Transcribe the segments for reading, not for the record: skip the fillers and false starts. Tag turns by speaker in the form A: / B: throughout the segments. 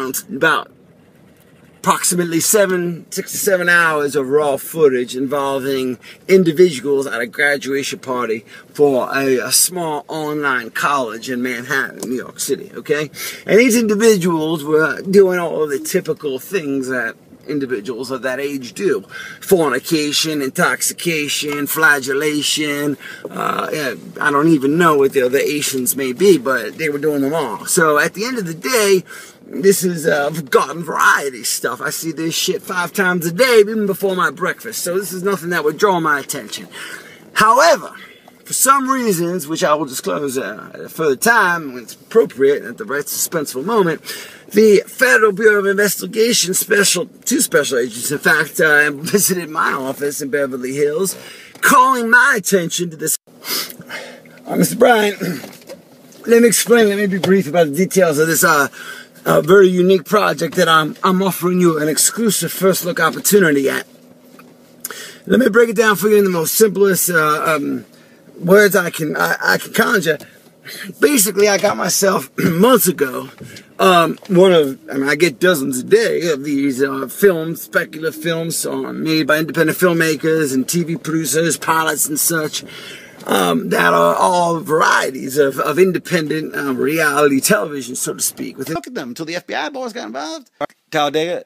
A: found about approximately 6 to 7 hours of raw footage involving individuals at a graduation party for a small online college in Manhattan, New York City, okay? And these individuals were doing all of the typical things that individuals of that age do: fornication, intoxication, flagellation. I don't even know what the other Asians may be, but they were doing them all. So at the end of the day, this is garden variety stuff. I see this shit 5 times a day, even before my breakfast. So this is nothing that would draw my attention. However, for some reasons, which I will disclose at a further time when it's appropriate, at the right suspenseful moment, the Federal Bureau of Investigation two special agents, in fact, visited my office in Beverly Hills, calling my attention to this. Mr. Bryant, let me be brief about the details of this very unique project that I'm offering you an exclusive first look opportunity at. Let me break it down for you in the most simplest words I can conjure. Basically, I got myself months ago I get dozens a day of these speculative films made by independent filmmakers and TV producers, pilots and such, that are all varieties of independent reality television, so to speak. Look at them until the FBI boys got involved. Talladega,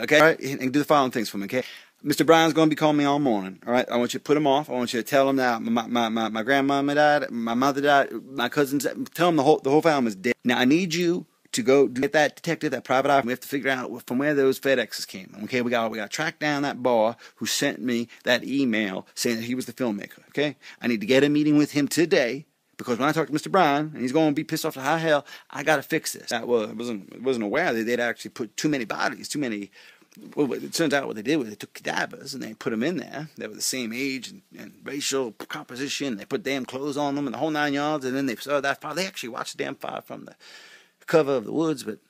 A: okay? All right, and do the following things for me, okay? Mr. Bryan's going to be calling me all morning, all right? I want you to put him off. I want you to tell him that my grandmama died, my mother died, my cousins, tell him the whole family's dead. Now, I need you to go get that detective, that private eye. We have to figure out from where those FedExes came. Okay, we got to track down that bar who sent me that email saying that he was the filmmaker, okay? I need to get a meeting with him today, because when I talk to Mr. Bryan, and he's going to be pissed off to high hell, I got to fix this. I wasn't aware that they'd actually put too many bodies, well, it turns out what they did was they took cadavers and they put them in there. They were the same age and racial composition. They put damn clothes on them and the whole 9 yards. And then they saw that file. They actually watched the damn file from the cover of the woods. But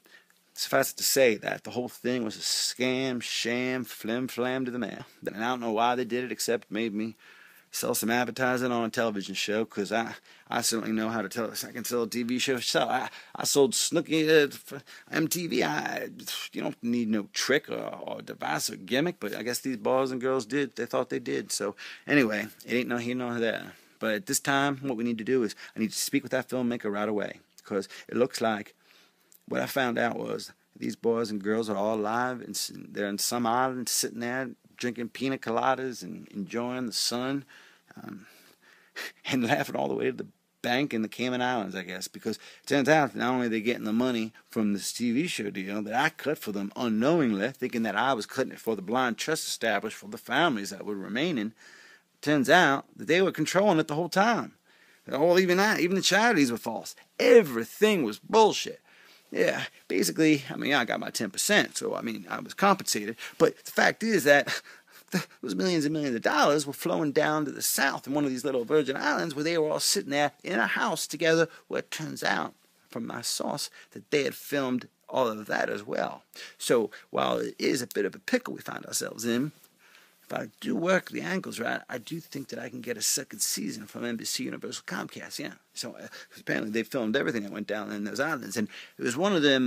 A: suffice it to say that the whole thing was a scam, sham, flim-flam to the man. And I don't know why they did it, except made me sell some advertising on a television show, because I certainly know how to tell. I can sell a TV show. So I sold Snooki for MTV. You don't need no trick or device or gimmick, but I guess these boys and girls did. They thought they did. So anyway, it ain't no here nor there. But at this time, what we need to do is I need to speak with that filmmaker right away, because it looks like what I found out was these boys and girls are all alive, and they're in some island sitting there drinking pina coladas and enjoying the sun, and laughing all the way to the bank in the Cayman Islands, I guess, because it turns out not only are they getting the money from this TV show deal that I cut for them unknowingly, thinking that I was cutting it for the blind trust established for the families that were remaining, turns out that they were controlling it the whole time. Even the charities were false. Everything was bullshit. Yeah, basically, I got my 10%, so, I was compensated. But the fact is that those millions and millions of dollars were flowing down to the south in one of these little Virgin Islands, where they were all sitting there in a house together, where it turns out, from my source, that they had filmed all of that as well. So, while it is a bit of a pickle we find ourselves in, if I do work the angles right, I do think that I can get a second season from NBC Universal Comcast. Yeah, so apparently they filmed everything that went down in those islands, and it was one of them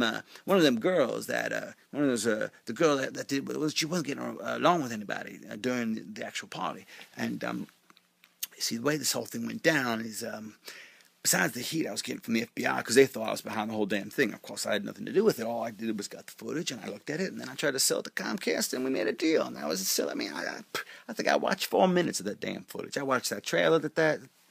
A: girls that the girl that did, she wasn't getting along with anybody during the actual party, and see, the way this whole thing went down is besides the heat I was getting from the FBI, because they thought I was behind the whole damn thing. Of course, I had nothing to do with it. All I did was got the footage, and I looked at it, and then I tried to sell it to Comcast, and we made a deal. And that was still, I think I watched 4 minutes of that damn footage. I watched that trailer that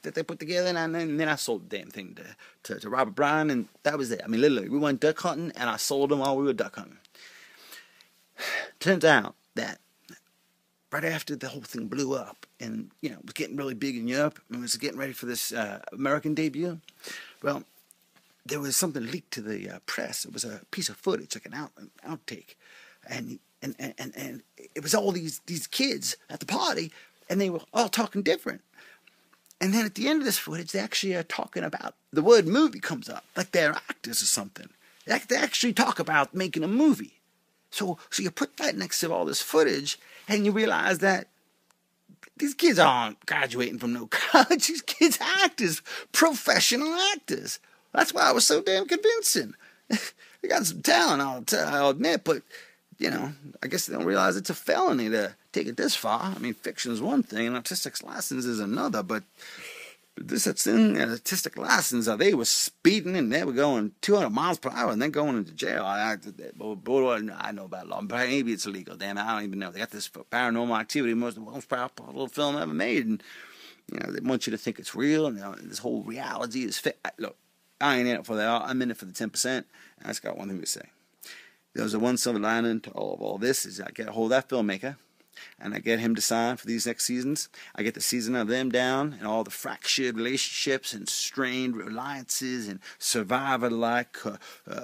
A: they put together, and then I sold the damn thing to Robert Bryan, and that was it. Literally, we went duck hunting, and I sold them while we were duck hunting. Turns out that right after the whole thing blew up and, it was getting really big in Europe and was getting ready for this American debut, well, there was something leaked to the press. It was a piece of footage, like an outtake. And it was all these kids at the party, and they were all talking different. And then at the end of this footage, they actually are talking about, the word movie comes up, like they're actors or something. They actually talk about making a movie. So you put that next to all this footage, and you realize that these kids aren't graduating from no college. These kids are actors, professional actors. That's why I was so damn convincing. they got some talent, I'll admit, but, you know, I guess they don't realize it's a felony to take it this far. I mean, fiction is one thing, and artistic license is another, but this thing, artistic license, they were speeding and they were going 200 miles per hour and then going into jail. I know about law, but maybe it's illegal. Damn, I don't even know. They got this Paranormal Activity, most powerful film ever made, and you know they want you to think it's real. And you know, this whole reality is fake. Look, I ain't in it for that. I'm in it for the 10%. And I just got one thing to say. There's a one silver lining to all this is I get a hold of that filmmaker. And I get him to sign for these next seasons. I get the season of them down and all the fractured relationships and strained reliances and survivor-like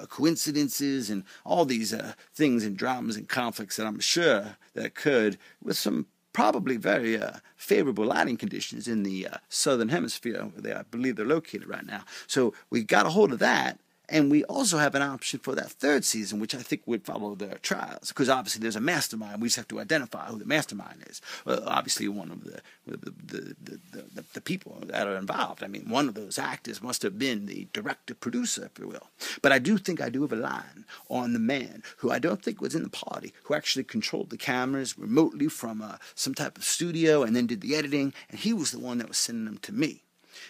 A: coincidences and all these things and dramas and conflicts that I'm sure that occurred with some probably very favorable lighting conditions in the southern hemisphere where I believe they're located right now. So we got a hold of that. And we also have an option for that third season, which I think would follow the trials, because obviously there's a mastermind. We just have to identify who the mastermind is. Well, obviously, one of the people that are involved. I mean, one of those actors must have been the director-producer, if you will. But I do think I do have a line on the man who I don't think was in the party, who actually controlled the cameras remotely from some type of studio and then did the editing, and he was the one that was sending them to me.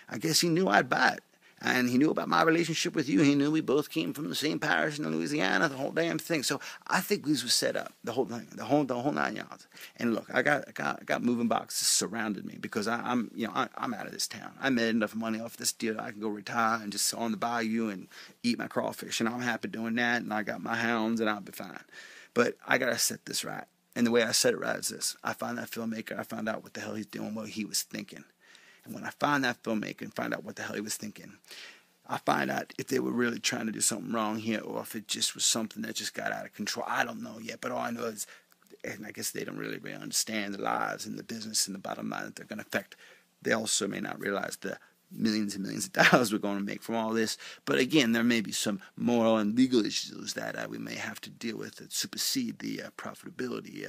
A: I guess he knew I'd buy it. And he knew about my relationship with you. He knew we both came from the same parish in Louisiana, the whole damn thing. So I think these were set up, the whole thing, the whole 9 yards. And look, I got moving boxes surrounded me because I'm out of this town. I made enough money off this deal. I can go retire and just sit on the bayou and eat my crawfish, and I'm happy doing that. And I got my hounds, and I'll be fine. But I gotta set this right. And the way I set it right is this: I find that filmmaker. I found out what the hell he's doing, what he was thinking. And when I find that filmmaker and find out what the hell he was thinking, I find out if they were really trying to do something wrong here or if it just was something that just got out of control. I don't know yet, but all I know is, and I guess they don't really understand the lives and the business and the bottom line that they're going to affect. They also may not realize the millions and millions of dollars we're going to make from all this. But again, there may be some moral and legal issues that we may have to deal with that supersede the profitability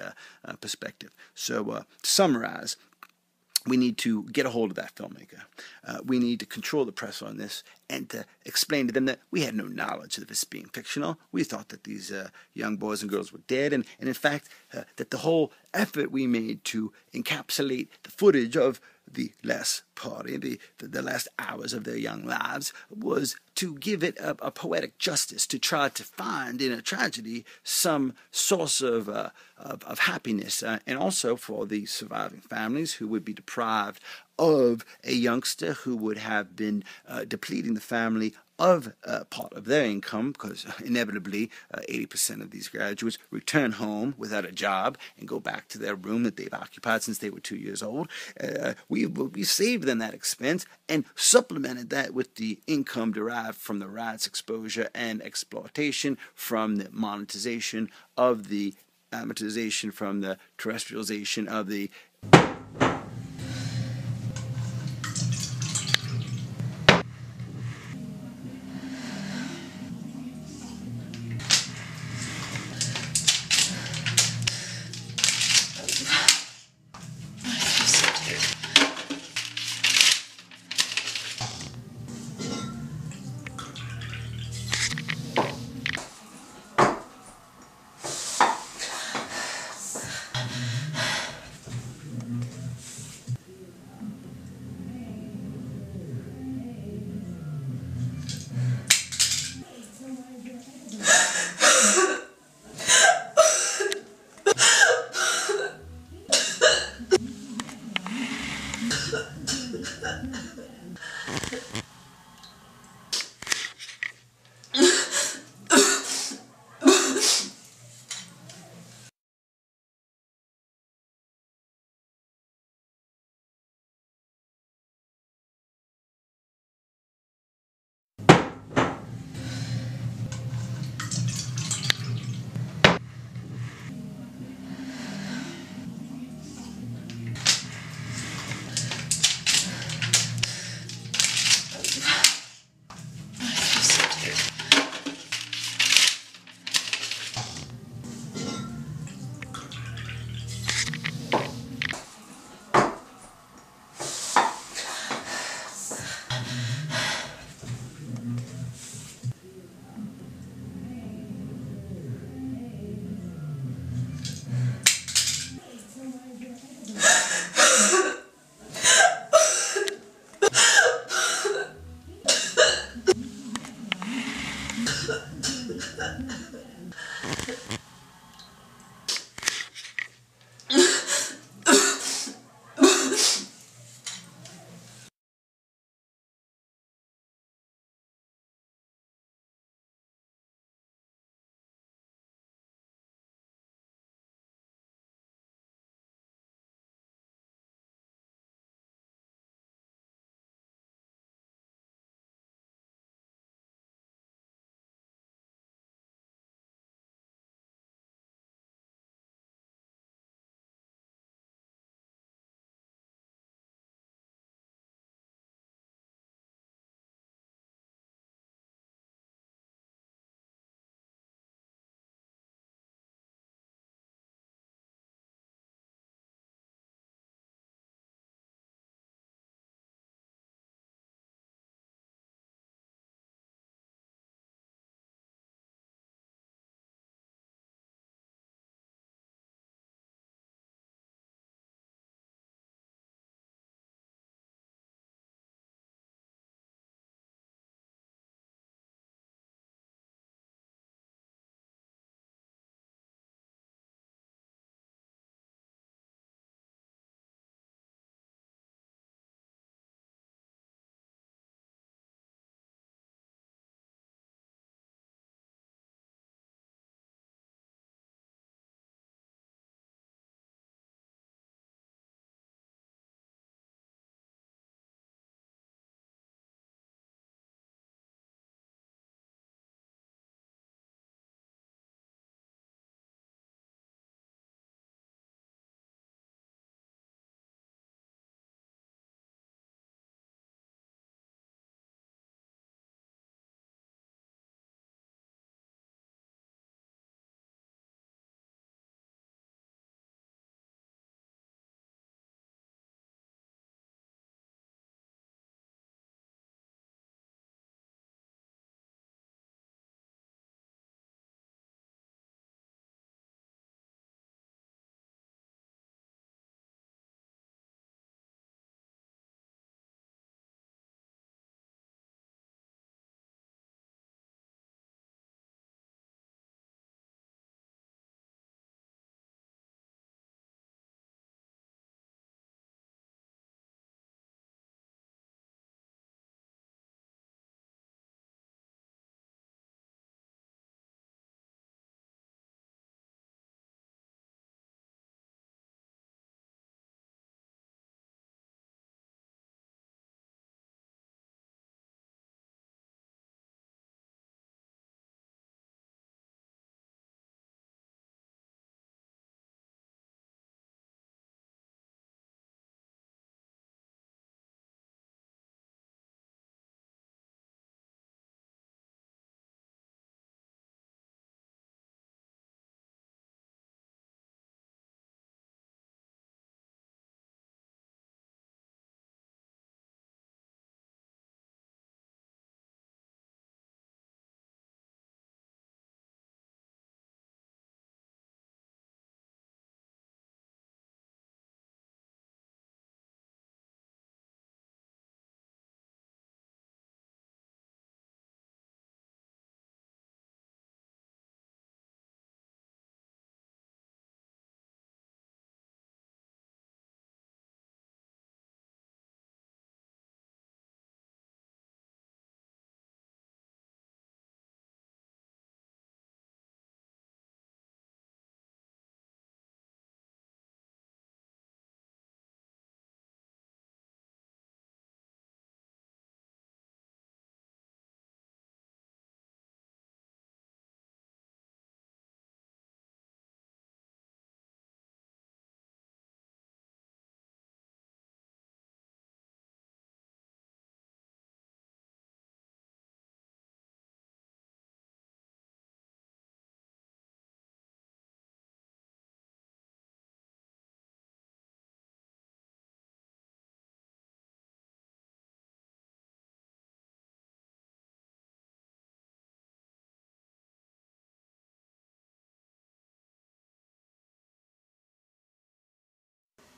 A: perspective. So to summarize, we need to get a hold of that filmmaker. We need to control the press on this and to explain to them that we had no knowledge of this being fictional. We thought that these young boys and girls were dead, and in fact, that the whole effort we made to encapsulate the footage of the last party, the last hours of their young lives, was to give it a poetic justice, to try to find in a tragedy some source of happiness, and also for the surviving families who would be deprived of a youngster who would have been depleting the family of part of their income, because inevitably 80% of these graduates return home without a job and go back to their room that they've occupied since they were 2 years old. We saved them that expense and supplemented that with the income derived from the rights exposure and exploitation, from the monetization of the amortization, from the terrestrialization of the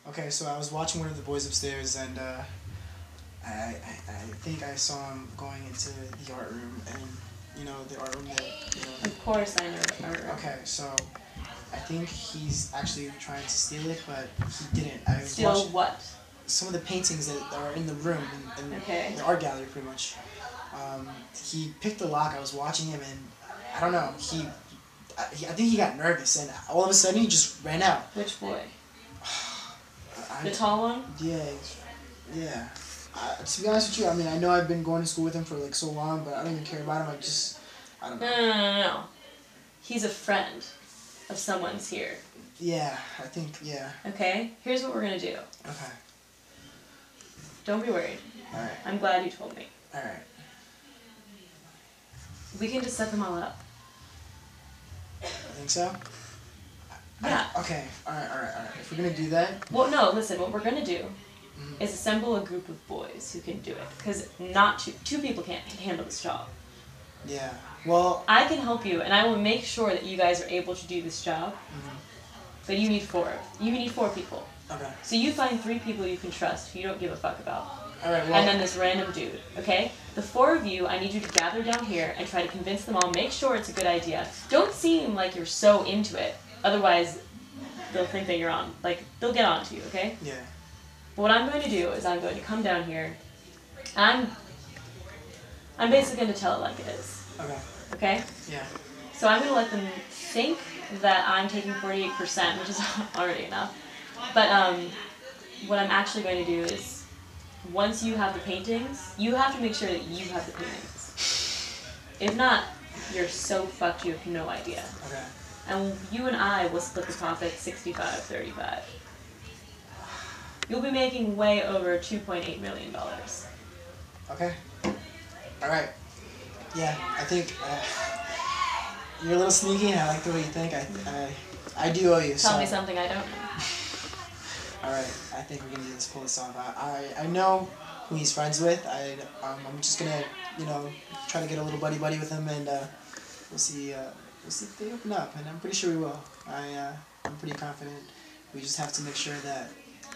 B: Okay, so I was watching one of the boys upstairs, and I think I saw him going into the art room, and you know the art room that
C: Of course, I know the art room.
B: Okay, so I think he's actually trying to steal it, but he didn't. I was
C: Steal
B: watching
C: what?
B: some of the paintings that are in the room, in the art gallery, pretty much. He picked the lock. I was watching him, and I don't know. I think he got nervous, and all of a sudden he just ran out.
C: Which boy? The tall one?
B: Yeah, yeah. To be honest with you, I mean, I know I've been going to school with him for like so long, but I don't even care about him. I don't know.
C: No. He's a friend of someone's here.
B: Yeah, I think, yeah.
C: Okay? Here's what we're gonna do.
B: Okay.
C: Don't be worried.
B: Alright.
C: I'm glad you told me.
B: Alright.
C: We can just set them all up.
B: I think so?
C: Yeah.
B: Okay, alright. If we're gonna do that...
C: Well, no, listen, what we're gonna do is assemble a group of boys who can do it. Because not two people can't handle this job.
B: Yeah. Well...
C: I can help you, and I will make sure that you guys are able to do this job. But you need 4. You need 4 people.
B: Okay.
C: So you find 3 people you can trust who you don't give a fuck about.
B: Alright, well...
C: And then this random dude, okay? The 4 of you, I need you to gather down here and try to convince them all. Make sure it's a good idea. Don't seem like you're so into it. Otherwise, they'll think that you're on. Like, they'll get on to you, okay?
B: Yeah.
C: But what I'm going to do is I'm going to come down here. I'm basically going to tell it like it is.
B: Okay.
C: Okay?
B: Yeah.
C: So I'm going to let them think that I'm taking 48%, which is already enough. But what I'm actually going to do is, once you have the paintings, you have to make sure that you have the paintings. If not, you're so fucked you have no idea.
B: Okay.
C: And you and I will split the profit 65-35. You'll be making way over $2.8 million.
B: Okay. Alright. Yeah, I think you're a little sneaky, and I like the way you think. I do owe you.
C: Tell me something I don't know.
B: Alright, I think we're gonna pull this off. I know who he's friends with. I'm just gonna, you know, try to get a little buddy with him, and we'll see if they open up, and I'm pretty sure we will. I'm pretty confident. We just have to make sure that,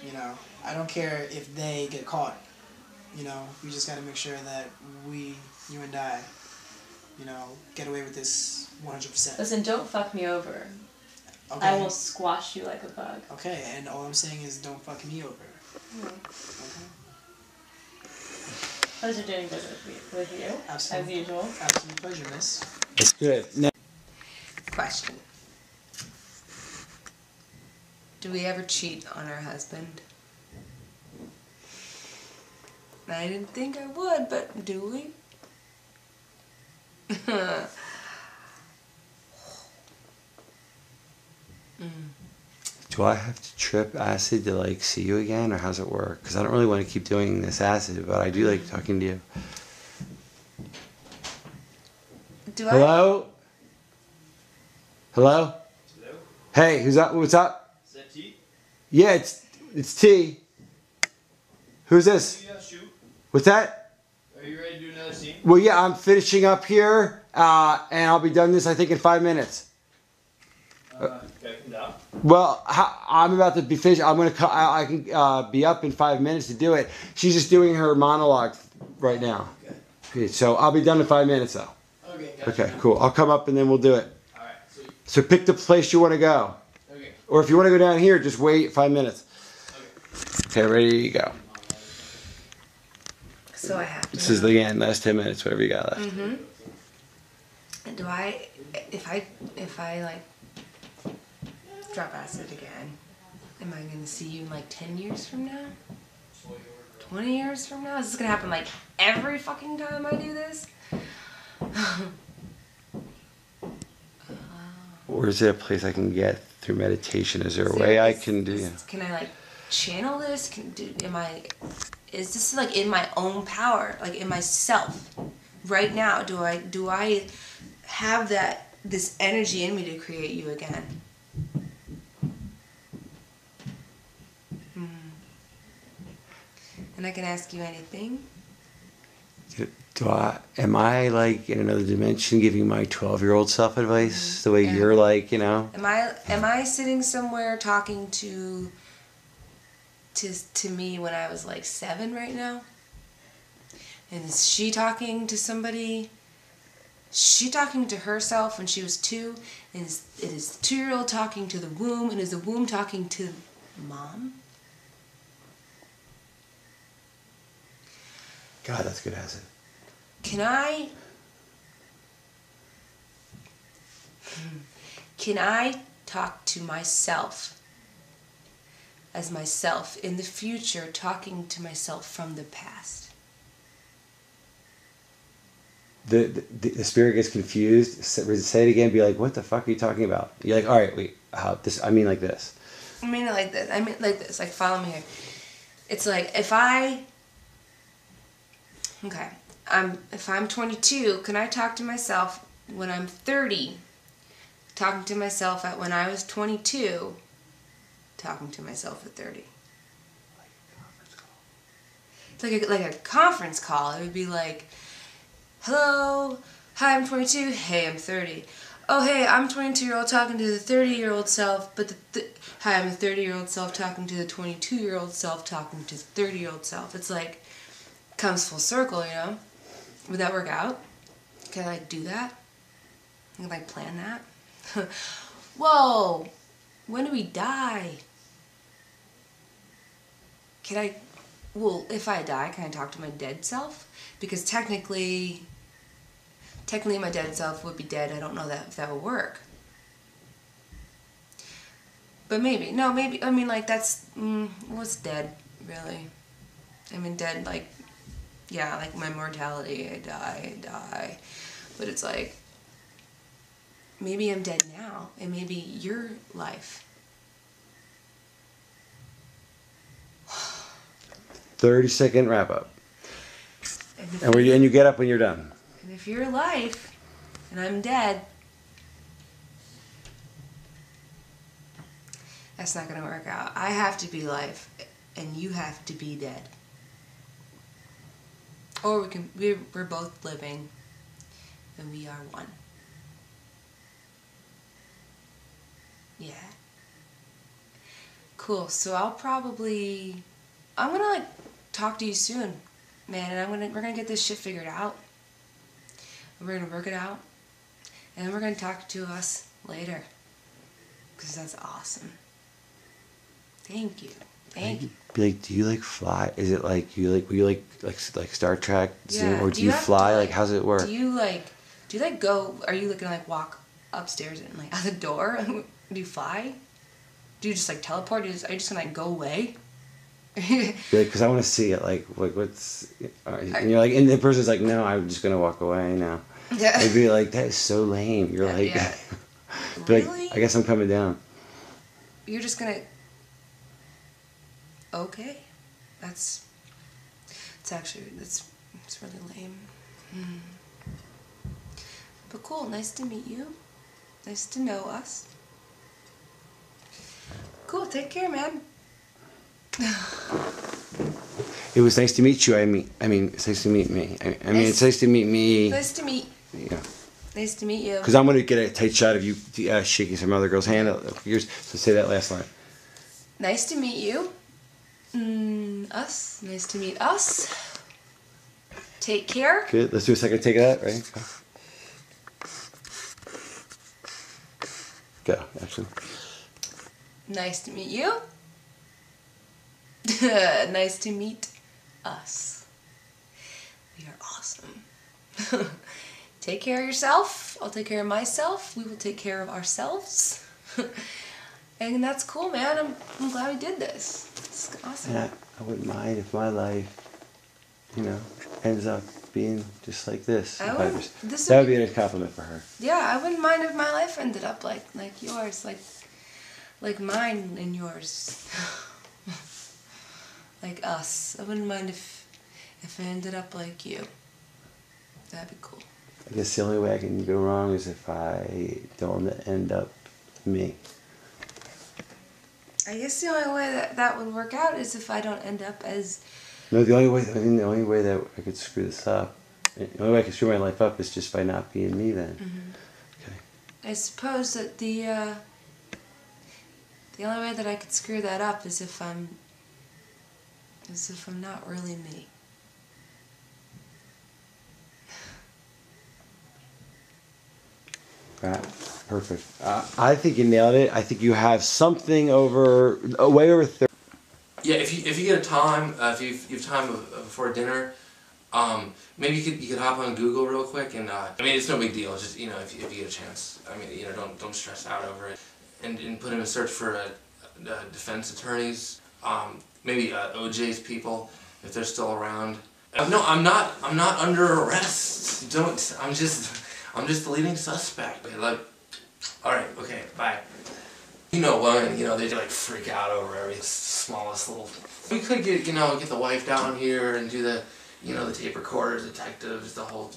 B: you know, I don't care if they get caught. You know, we just gotta make sure that you and I, you know, get away with this 100%.
C: Listen, don't fuck me over.
B: Okay.
C: I will squash you like a bug.
B: Okay, and all I'm saying is don't fuck me over. Okay.
C: Pleasure doing business with you,
B: Absolute,
C: as usual.
B: Absolute pleasure, miss.
A: That's good. Now,
D: Question. Do we ever cheat on our husband? I didn't think I would, but do we?
A: do I have to trip acid to like see you again, or how's it work? Because I don't really want to keep doing this acid, but I do like talking to you.
D: Do
A: Hello? Hello?
E: Hello?
A: Hey, who's up? What's up?
E: Is that T?
A: Yeah, it's T. Who's this?
E: Yeah, shoot.
A: What's that?
E: Are you ready to do another scene?
A: Well, yeah, I'm finishing up here, and I'll be done this, I think, in 5 minutes.
E: Can I come down?
A: Well, I'm about to be finished. I can be up in 5 minutes to do it. She's just doing her monologue right now. Okay, so I'll be done in 5 minutes, though.
E: Okay, gotcha.
A: Okay, cool. I'll come up and then we'll do it.
E: Alright, sweet.
A: So pick the place you want to go.
E: Okay.
A: Or if you want to go down here, just wait 5 minutes.
E: Okay.
A: Okay, ready to go.
D: So I have to.
A: This is the end. Last 10 minutes, whatever you got left.
D: And do I, if I like drop acid again, am I gonna see you in like 10 years from now? 20 years from now? Is this gonna happen like every fucking time I do this?
A: Or is there a place I can get through meditation? Is there a way I can do?
D: Can I like channel this? Is this like in my own power, like in myself, right now? Do I have this energy in me to create you again? And I can ask you anything.
A: Am I like in another dimension giving my 12-year-old self advice the way you're like, you know?
D: Am I sitting somewhere talking to to me when I was like 7 right now? And is she talking to somebody? She talking to herself when she was 2? And it is the 2-year-old talking to the womb? And is the womb talking to mom?
A: God, that's good acid.
D: Can I talk to myself as myself in the future, talking to myself from the past?
A: The spirit gets confused. Say it again. Be like, what the fuck are you talking about? You're like, all right, wait. How this? I mean like this.
D: I mean it like this. I mean like this. Like, follow me here. It's like if I'm 22, can I talk to myself when I'm 30? Talking to myself at when I was 22. Talking to myself at 30. It's like a conference call. It would be like, hello, hi, I'm 22. Hey, I'm 30. Oh, hey, I'm 22-year-old talking to the 30-year-old self, but hi, I'm a 30-year-old self talking to the 22-year-old self talking to the 30-year-old self. It's like, comes full circle, you know? Would that work out? Can I, like, do that? Can I, like, plan that? Whoa! When do we die? Well, if I die, can I talk to my dead self? Because technically my dead self would be dead. I don't know if that would work. But maybe. No, maybe. I mean, like, that's, what's dead, really? I mean, dead, like, yeah, like my mortality. I die. But it's like, maybe I'm dead now, and maybe your life.
A: 30-second wrap up. And you get up when you're done.
D: And if your life, and I'm dead, that's not going to work out. I have to be life, and you have to be dead. Or we're both living, and we are one. Yeah. Cool. So I'm gonna like talk to you soon, man, and we're gonna get this shit figured out. We're gonna work it out, and then we're gonna talk to us later, because that's awesome. Thank you. Thank you.
A: Be like, do you like fly? Is it like were you like Star Trek?
D: Yeah.
A: Or do you fly? Like, how's it work?
D: Do you go? Are you gonna like walk upstairs and like out the door? Do you fly? Do you just like teleport? Are you just gonna like go away?
A: Because I want to see it. Like what's? And you're like, and the person's like, no, I'm just gonna walk away now.
D: Yeah.
A: I'd be like, that is so lame. You're like,
D: yeah.
A: Be
D: Really?
A: like, I guess I'm coming down.
D: You're just gonna. Okay, it's really lame. But cool. Nice to meet you. Nice to know us. Cool. Take care, man.
A: It was nice to meet you. I mean, it's nice to meet me. I mean, it's nice to meet me.
D: Nice to meet.
A: Yeah.
D: Nice to meet you.
A: Because I'm gonna get a tight shot of you shaking some other girl's hand. So say that last line.
D: Nice to meet you. Us. Nice to meet us. Take care.
A: Good. Let's do a second take of that, right? Go. Actually.
D: Nice to meet you. Nice to meet us. We are awesome. Take care of yourself. I'll take care of myself. We will take care of ourselves. And that's cool, man. I'm glad we did this. It's awesome.
A: And I wouldn't mind if my life, ends up being just like this. That would be a compliment for her.
D: Yeah, I wouldn't mind if my life ended up like yours, like mine and yours. Like us. I wouldn't mind if it ended up like you. That'd be cool.
A: I guess the only way I can go wrong is if I don't end up me.
D: I guess the only way that would work out is if I don't end up as...
A: No, the only way that I could screw this up, the only way I could screw my life up is just by not being me then.
D: Mm-hmm. Okay. I suppose that the only way that I could screw that up is if I'm as if I'm not really me.
A: Right. Perfect. I think you nailed it. I think you have something over, way over 30.
F: Yeah, if you get a time, if you have time before dinner, maybe you could hop on Google real quick and I mean it's no big deal. It's just if you get a chance. I mean don't stress out over it and put in a search for defense attorneys, maybe OJ's people if they're still around. No, I'm not under arrest. I'm just the leading suspect. Like, all right, okay, bye. Women, they like freak out over every smallest little. We could get the wife down here and do the, the tape recorders, detectives, the whole,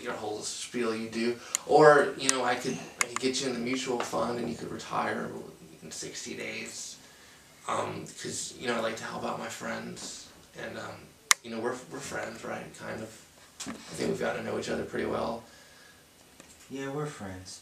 F: your whole spiel you do. Or, I could get you in the mutual fund and you could retire in 60 days. Because, I like to help out my friends. And, we're friends, right? Kind of. I think we've gotten to know each other pretty well.
G: Yeah, we're friends.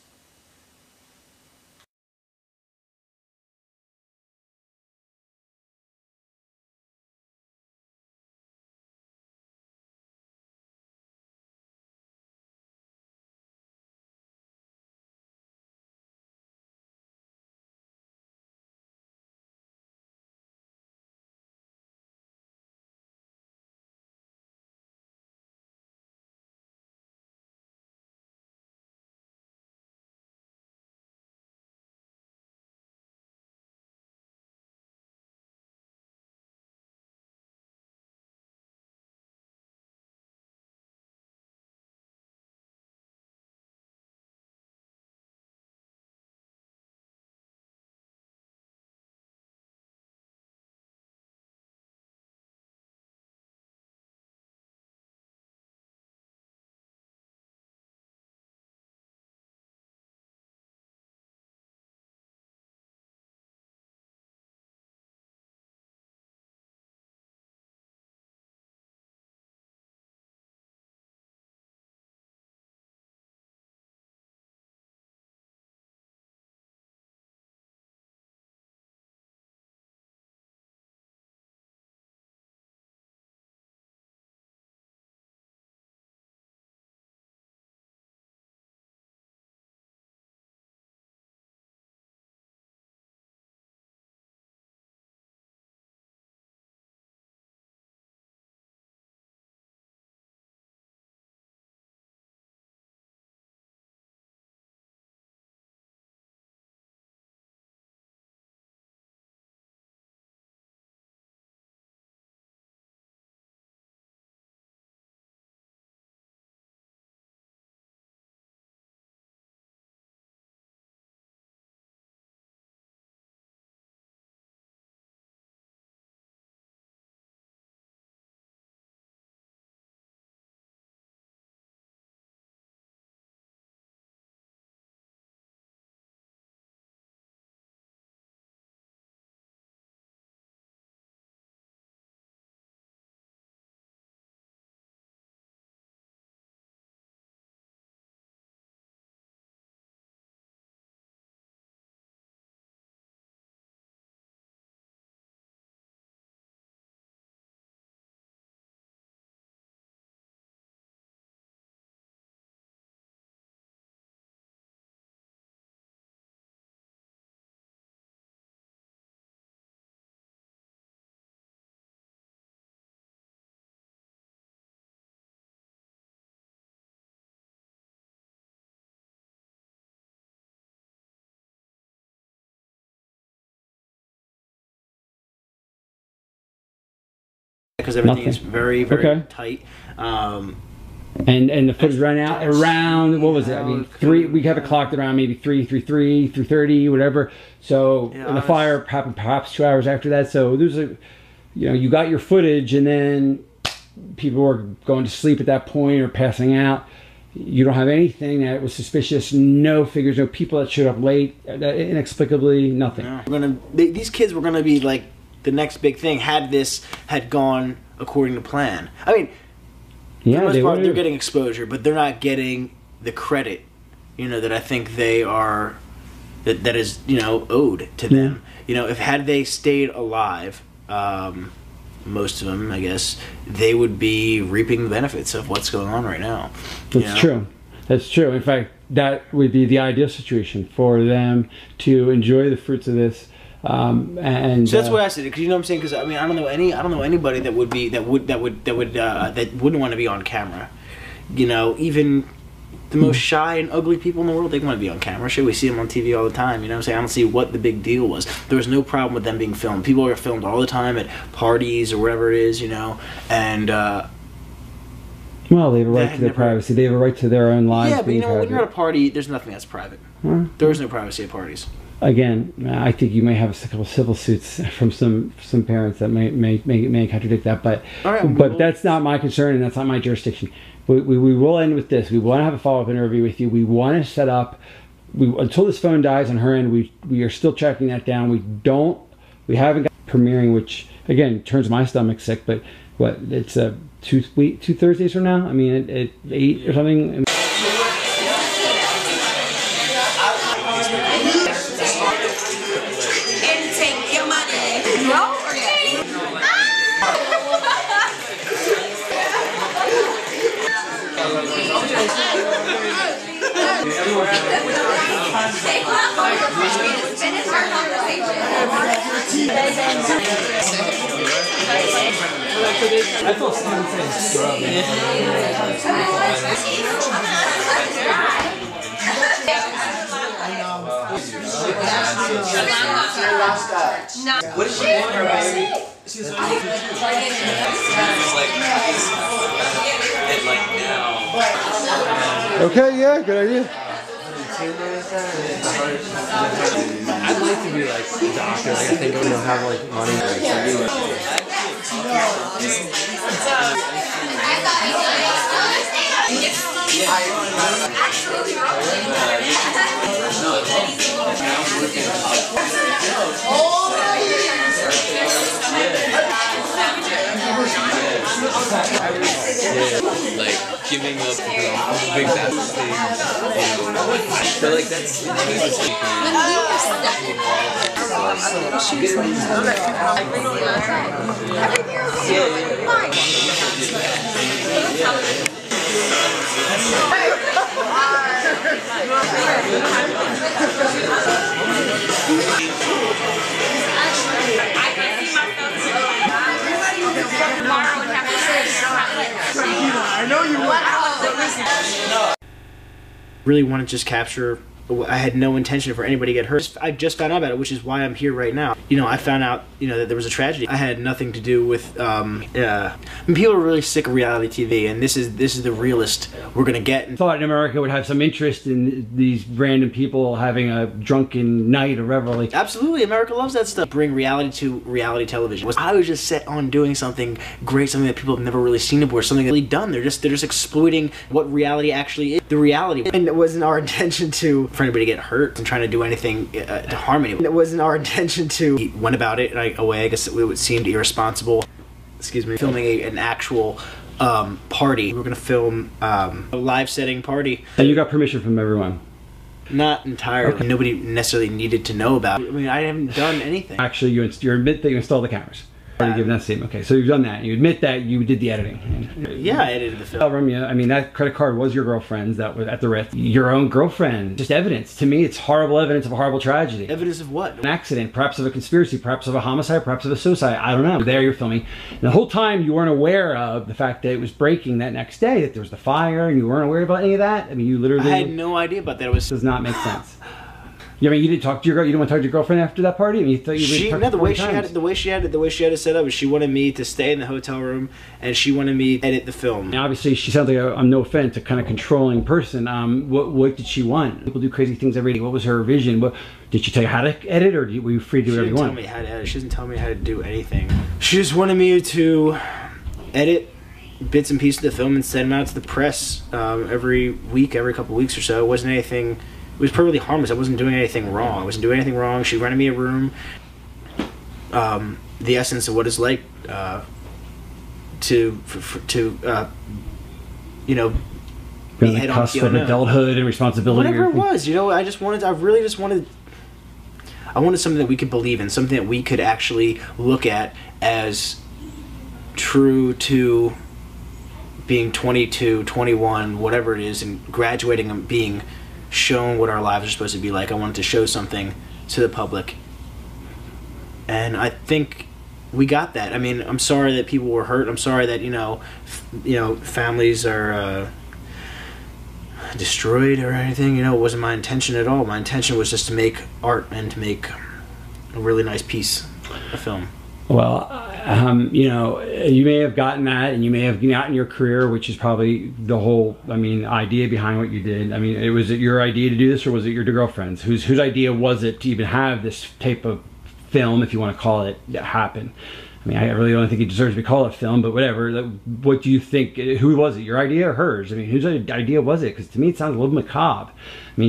G: Because everything is very, very tight.
H: And the footage ran out around, what was it? I mean, we have it clocked around maybe 3:30, whatever. So and the fire happened perhaps 2 hours after that. So there's you got your footage, and then people were going to sleep at that point or passing out. You don't have anything that was suspicious. No figures, no people that showed up late, inexplicably, nothing.
G: No. These kids were gonna be like the next big thing had this had gone according to plan. I mean, for the most part, they're getting exposure, but they're not getting the credit, that I think they are, that is, owed to them. If had they stayed alive, most of them, I guess, they would be reaping the benefits of what's going on right now.
H: That's true. That's true. In fact, that would be the ideal situation for them to enjoy the fruits of this. And
G: so that's why I said it, because you know what I'm saying. Because I mean, I don't know anybody that wouldn't want to be on camera. You know, even the most shy and ugly people in the world, they want to be on camera. Sure, we see them on TV all the time. You know what I'm saying? I don't see what the big deal was. There was no problem with them being filmed. People are filmed all the time at parties or whatever it is, you know, and.
H: Well, they have a right to their privacy. They have a right to their own lives.
G: Yeah, but
H: being
G: you know, when
H: private.
G: you're at a party, there's nothing that's private. There is no privacy at parties.
H: Again, I think you may have a couple of civil suits from some parents that may contradict that, but that's not my concern and that's not my jurisdiction. We will end with this. We want to have a follow-up interview with you. We want to set up. Until this phone dies on her end, we are still tracking that down. We haven't got premiering, which again turns my stomach sick. But what? It's two Thursdays from now. I mean, at 8 or something.
I: I feel
E: What did she want her, baby? She's like now.
H: Okay, yeah, good idea.
I: I'd like to be like a doctor. Like, I think I'm gonna have like money. Like giving up big fat things. So like that's
G: Really want to just capture. I had no intention for anybody to get hurt. I just found out about it, which is why I'm here right now. You know, I found out, you know, that there was a tragedy. I had nothing to do with. I mean, people are really sick of reality TV, and this is the realest we're gonna get.
H: I thought America would have some interest in these random people having a drunken night or revelry.
G: Absolutely, America loves that stuff. Bring reality to reality television. I was just set on doing something great, something that people have never really seen before, something really done. They're just exploiting what reality actually is, the reality. And it wasn't our intention for anybody to get hurt and trying to do anything to harm anyone. It wasn't our intention to. He went about it away. I guess it would seem irresponsible. Excuse me. Filming an actual party. We were gonna film a live setting party.
H: And you got permission from everyone?
G: Not entirely.
H: Okay.
G: Nobody necessarily needed to know about it. I mean, I haven't done anything.
H: Actually, you admit that you installed the cameras. Already given that statement. Okay, so you've done that. You admit that you did the editing.
G: Yeah, I edited the film.
H: Yeah, I mean, that credit card was your girlfriend's. That was at the Ritz. Your own girlfriend. Just evidence. To me, it's horrible evidence of a horrible tragedy.
G: Evidence of what?
H: An accident, perhaps of a conspiracy, perhaps of a homicide, perhaps of a suicide. I don't know. There you're filming. And the whole time you weren't aware of the fact that it was breaking that next day, that there was the fire, and you weren't aware about any of that. I mean, you literally.
G: I had no idea about that. It
H: does not make sense. I mean, you didn't talk to your girl. You didn't want to talk to your girlfriend after that party. I mean, you thought you would.
G: No, the way she had it set up is she wanted me to stay in the hotel room, and she wanted me to edit the film.
H: Now, obviously, she sounds like I'm no offense, a kind of controlling person. What did she want? People do crazy things every day. What was her vision? What did she tell you how to edit, or were you free to do whatever you want?
G: She didn't tell me how to edit. She doesn't tell me how to do anything. She just wanted me to edit bits and pieces of the film and send them out to the press every week, every couple of weeks or so. It wasn't anything. It was perfectly harmless. I wasn't doing anything wrong. I wasn't doing anything wrong. She rented me a room. The essence of what it's like to you know,
H: be head on of adulthood and responsibility.
G: Whatever it was, you know, I really just wanted. I wanted something that we could believe in, something that we could actually look at as true to being 22, 21, whatever it is, and graduating and being shown what our lives are supposed to be like. I wanted to show something to the public, and I think we got that. I mean, I'm sorry that people were hurt. I'm sorry that families are destroyed or anything. It wasn't my intention at all. My intention was just to make art and to make a really nice piece of film.
H: Well, you may have gotten that, and you may have gotten your career, which is probably the whole, idea behind what you did. Was it your idea to do this, or was it your girlfriend's? Whose idea was it to even have this type of film, if you want to call it, happen? I really don't think it deserves to be called a film, but whatever. What do you think? Who was it? Your idea or hers? Whose idea was it? Because to me, it sounds a little macabre.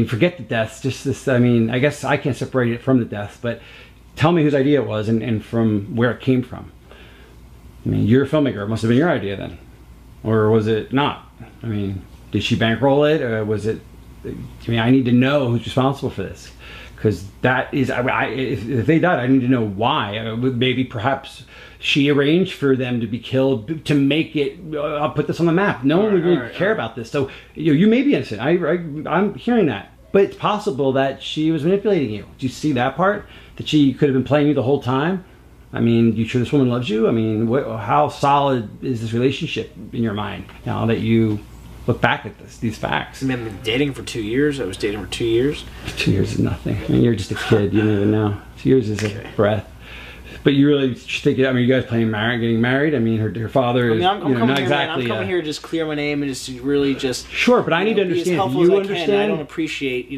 H: Forget the deaths. Just this. I guess I can't separate it from the deaths, but tell me whose idea it was and from where it came from. You're a filmmaker. It must have been your idea then, or was it not? Did she bankroll it, or was it? I need to know who's responsible for this, because that is. If they died, I need to know why. Maybe perhaps she arranged for them to be killed to make it. I'll put this on the map. No one would really care about this. So you may be innocent. I'm hearing that, but it's possible that she was manipulating you. Do you see that part? That she could have been playing you the whole time? You sure this woman loves you? How solid is this relationship in your mind now that you look back at these facts?
G: I've been dating for 2 years. I was dating for 2 years.
H: 2 years is nothing. You're just a kid. You don't even know. 2 years is a breath. But you really think, you guys getting married? Her father is,
G: I'm coming
H: not
G: here,
H: exactly.
G: I'm coming here to just clear my name and just to really just.
H: Sure, but I need to understand. Do you understand?
G: I don't appreciate,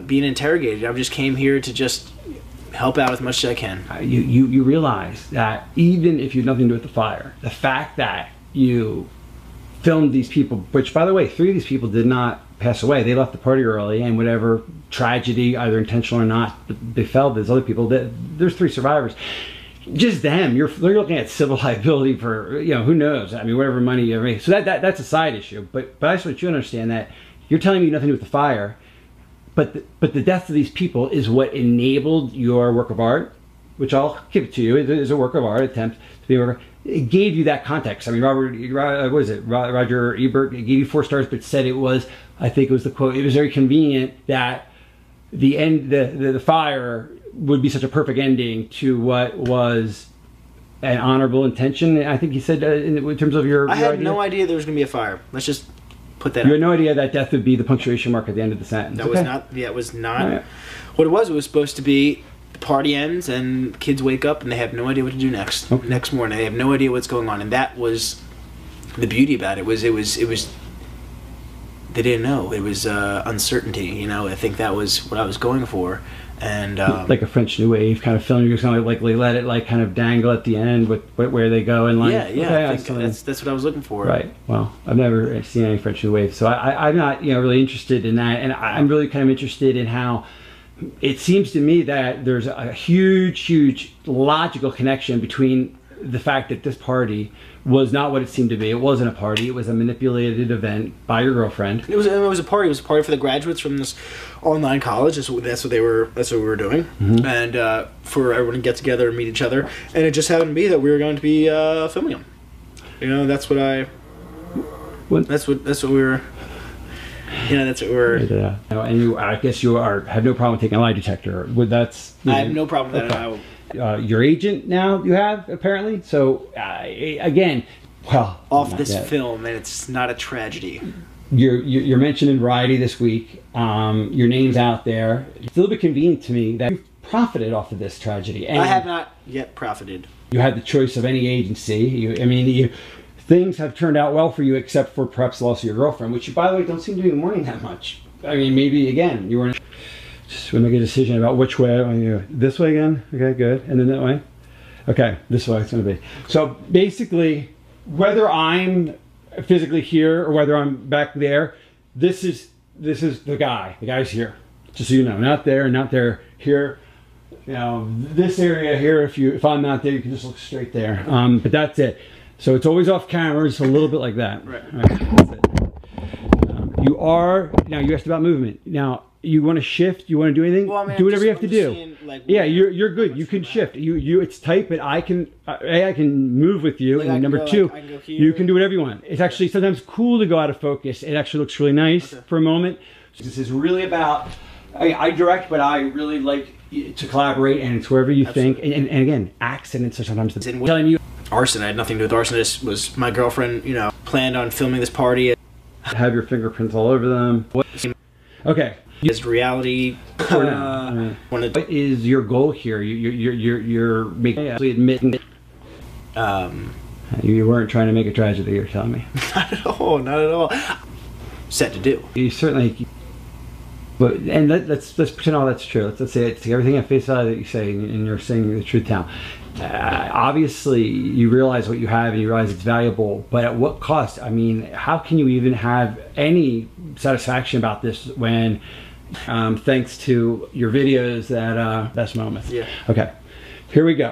G: being interrogated. I just came here to just help out as much as I can.
H: You realize that even if you had nothing to do with the fire, the fact that you filmed these people, which by the way, 3 of these people did not pass away. They left the party early, and whatever tragedy, either intentional or not, befell these other people. There's 3 survivors. Just them. You're looking at civil liability for who knows. Whatever money you ever make. So that's a side issue. But I just want you to understand that you're telling me nothing to do with the fire. But the death of these people is what enabled your work of art, which I'll give it to you. It is a work of art, attempt to be a work of art. It gave you that context. Roger Ebert, it gave you 4 stars, but said it was, I think it was the quote, it was very convenient that the fire would be such a perfect ending to what was an honorable intention. I think he said in terms of your
G: I had
H: idea.
G: no idea there was going to be a fire. Let's just put that
H: You
G: out.
H: had no idea that death would be the punctuation mark at the end of the sentence.
G: That was not. Yeah, it was not. Right. What it was supposed to be. The party ends and kids wake up and they have no idea what to do next.
H: Okay.
G: Next morning, they have no idea what's going on, and that was the beauty about it. It was. They didn't know. It was uncertainty. I think that was what I was going for, and
H: like a French New Wave kind of film. You're just gonna let it kind of dangle at the end with where they go in life.
G: Yeah.
H: Okay,
G: I think that's what I was looking for.
H: Right. Well, I've never seen any French New Wave, so I'm not really interested in that, and I'm really kind of interested in how. It seems to me that there's a huge logical connection between the fact that this party was not what it seemed to be. It wasn't a party. It was a manipulated event by your girlfriend.
G: It was a party. It was a party for the graduates from this online college. That's what we were doing, and for everyone to get together and meet each other. And it just happened to be that we were going to be filming them. That's what I. That's what we were. That's what we're.
H: Yeah. And I guess you have no problem taking a lie detector.
G: I have no problem with that.
H: Okay. Your agent now you have apparently. So again,
G: off this film, and it's not a tragedy.
H: You're mentioned in Variety this week. Your name's out there. It's a little bit convenient to me that you've profited off of this tragedy. And
G: I have not yet profited.
H: You had the choice of any agency. Things have turned out well for you, except for perhaps the loss of your girlfriend, which you, by the way, don't seem to be mourning that much. Maybe again, you were just make a decision about which way. This way again? Okay, good. And then that way? Okay, this way it's going to be. So basically, whether I'm physically here or whether I'm back there, this is the guy. The guy's here. Just so you know, not there, not there, here. This area here, if I'm not there, you can just look straight there. But that's it. So it's always off camera, just a little bit like that.
G: Right.
H: That's it. You asked about movement. Now, You want to shift? You want to do anything?
G: Well, I mean,
H: do whatever you have
G: I'm
H: to
G: just
H: do.
G: seeing, like,
H: Yeah,
G: where-
H: you're good. You can shift. It's tight, but I can move with you.
G: Like, I
H: and
G: can
H: number
G: go,
H: two,
G: like, I can go here.
H: you can do whatever you want. It's actually sometimes cool to go out of focus. It actually looks really nice for a moment. This is really about. I direct, but I really like to collaborate, and it's wherever you think. And again, accidents are sometimes the telling you.
G: Arson. I had nothing to do with arson. This was my girlfriend. You know, planned on filming this party.
H: Have your fingerprints all over them. Okay.
G: Is reality.
H: What is your goal here? You're making admitting you weren't trying to make a tragedy. You're telling me.
G: Not at all. Not at all. Set to do.
H: You certainly. But let's pretend all that's true. Let's say it's everything at face value that you say, and you're saying the truth now. Obviously, you realize what you have, and you realize it's valuable. But at what cost? I mean, how can you even have any satisfaction about this when, thanks to your videos, that best moments?
G: Yeah.
H: Okay, here we go.